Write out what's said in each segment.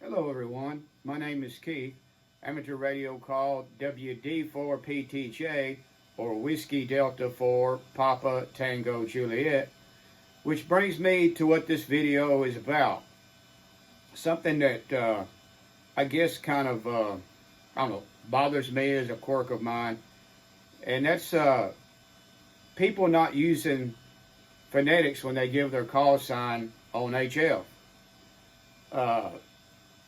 Hello, everyone. My name is Keith. Amateur radio call WD4PTJ or Whiskey Delta 4 Papa Tango Juliet, which brings me to what this video is about. Something that I guess kind of, I don't know, bothers me as a quirk of mine, and that's people not using phonetics when they give their call sign on HF. Uh,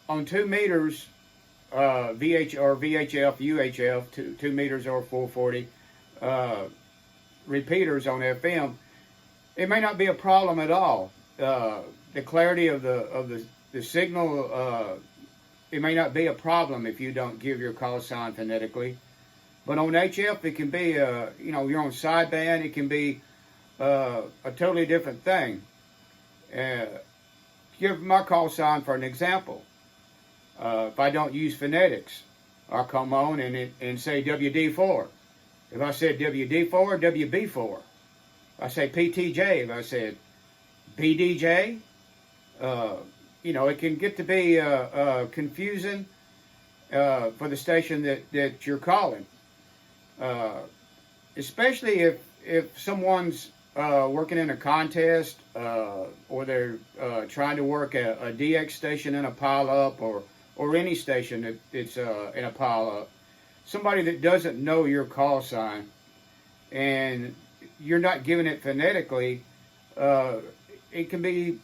on 2 meters, VHF, UHF, 2 meters or 440 repeaters on FM, it may not be a problem at all. The clarity of the signal, it may not be a problem if you don't give your call sign phonetically. But on HF, it can be, you're on sideband, it can be a totally different thing. Give my call sign for an example. If I don't use phonetics, I'll come on and say WD4. If I said WD4, WB4. If I say PTJ, if I said BDJ, it can get to be confusing for the station that you're calling. Especially if someone's working in a contest or they're trying to work a DX station in a pile-up or any station that's in a pile-up. Somebody that doesn't know your call sign and you're not giving it phonetically, it can be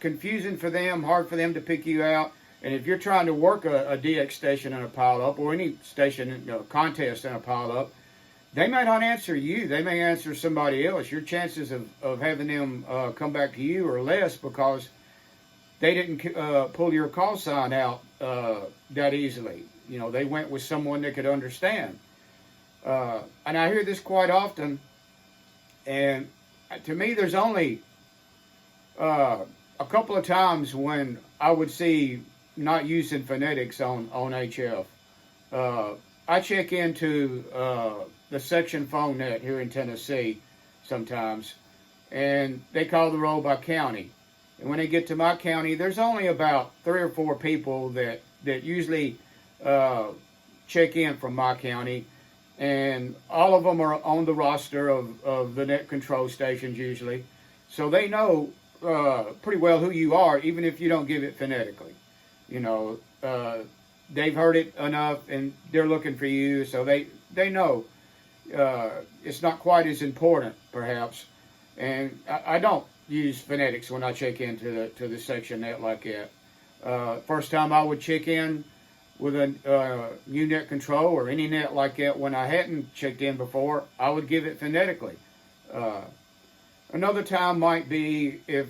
confusing for them, hard for them to pick you out. And if you're trying to work a DX station in a pile-up or any station, contest in a pile-up, they may not answer you. They may answer somebody else. Your chances of having them come back to you are less because they didn't pull your call sign out that easily. They went with someone that could understand. And I hear this quite often. And to me, there's only a couple of times when I would see not using phonetics on HF. I check into the section phone net here in Tennessee sometimes, and they call the roll by county. And when they get to my county, there's only about 3 or 4 people that usually check in from my county, and all of them are on the roster of the net control stations usually. So they know pretty well who you are, even if you don't give it phonetically. They've heard it enough, and they're looking for you, so they know it's not quite as important, perhaps. And I don't use phonetics when I check into the section net like that. First time I would check in with a new net control or any net like that when I hadn't checked in before, I would give it phonetically. Another time might be if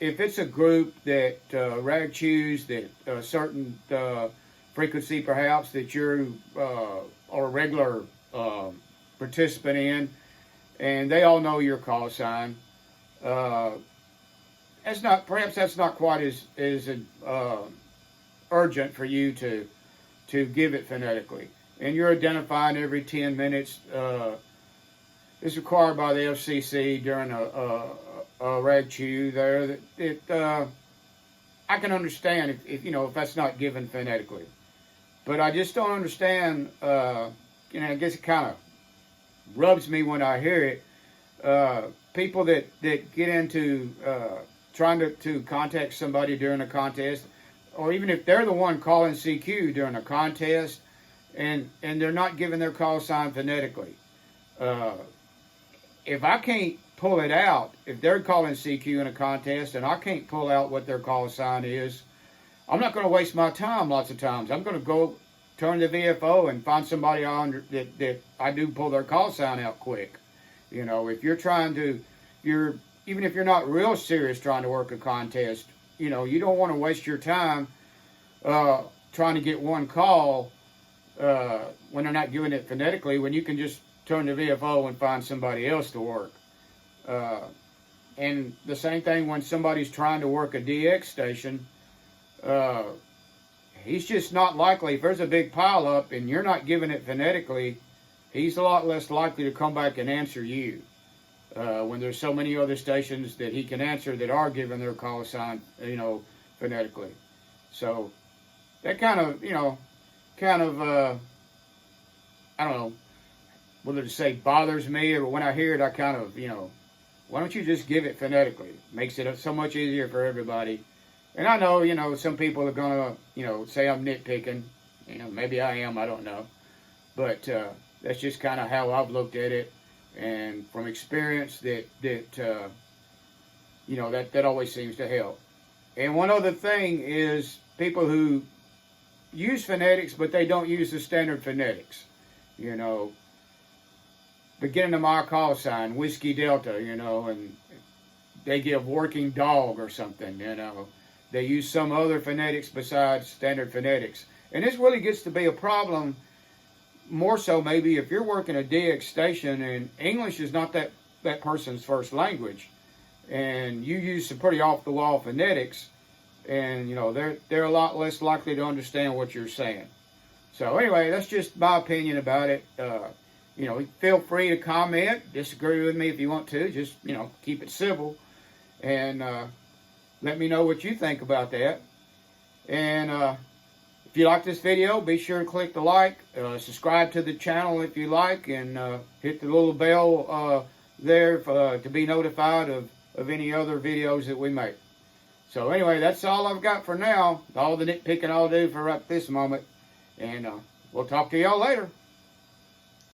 it's a group that rag chews that a certain frequency perhaps that you're a regular participant in, and they all know your call sign. That's not quite as urgent for you to give it phonetically, and you're identifying every 10 minutes. It's required by the FCC during a rag chew there. That I can understand if that's not given phonetically, but I just don't understand. I guess it kind of rubs me when I hear it. People that get into trying to contact somebody during a contest, or even if they're the one calling CQ during a contest, and they're not giving their call sign phonetically. If I can't pull it out, if they're calling CQ in a contest and I can't pull out what their call sign is, I'm not going to waste my time lots of times. I'm going to go turn the VFO and find somebody that I do pull their call sign out quick. If you're even if you're not real serious trying to work a contest, you don't want to waste your time trying to get one call when they're not giving it phonetically, when you can just turn the VFO and find somebody else to work. And the same thing when somebody's trying to work a DX station, he's just not likely, if there's a big pile up and you're not giving it phonetically, he's a lot less likely to come back and answer you. When there's so many other stations that he can answer that are giving their call sign, phonetically. So that kind of, kind of, I don't know whether to say bothers me, or when I hear it, I kind of, why don't you just give it phonetically? Makes it so much easier for everybody. And I know, some people are going to, say I'm nitpicking. Maybe I am, I don't know. But that's just kind of how I've looked at it. And from experience, that always seems to help. And one other thing is people who use phonetics, but they don't use the standard phonetics. Beginning of my call sign, Whiskey Delta, and they give working dog or something, They use some other phonetics besides standard phonetics. And this really gets to be a problem more so maybe if you're working a DX station and English is not that person's first language, and you use some pretty off-the-wall phonetics, and, they're a lot less likely to understand what you're saying. So anyway, that's just my opinion about it. Feel free to comment, disagree with me if you want to. Just, keep it civil. And let me know what you think about that. And if you like this video, be sure to click the like, subscribe to the channel if you like, and hit the little bell there to be notified of any other videos that we make. So anyway, that's all I've got for now. All the nitpicking I'll do for right this moment. And we'll talk to y'all later.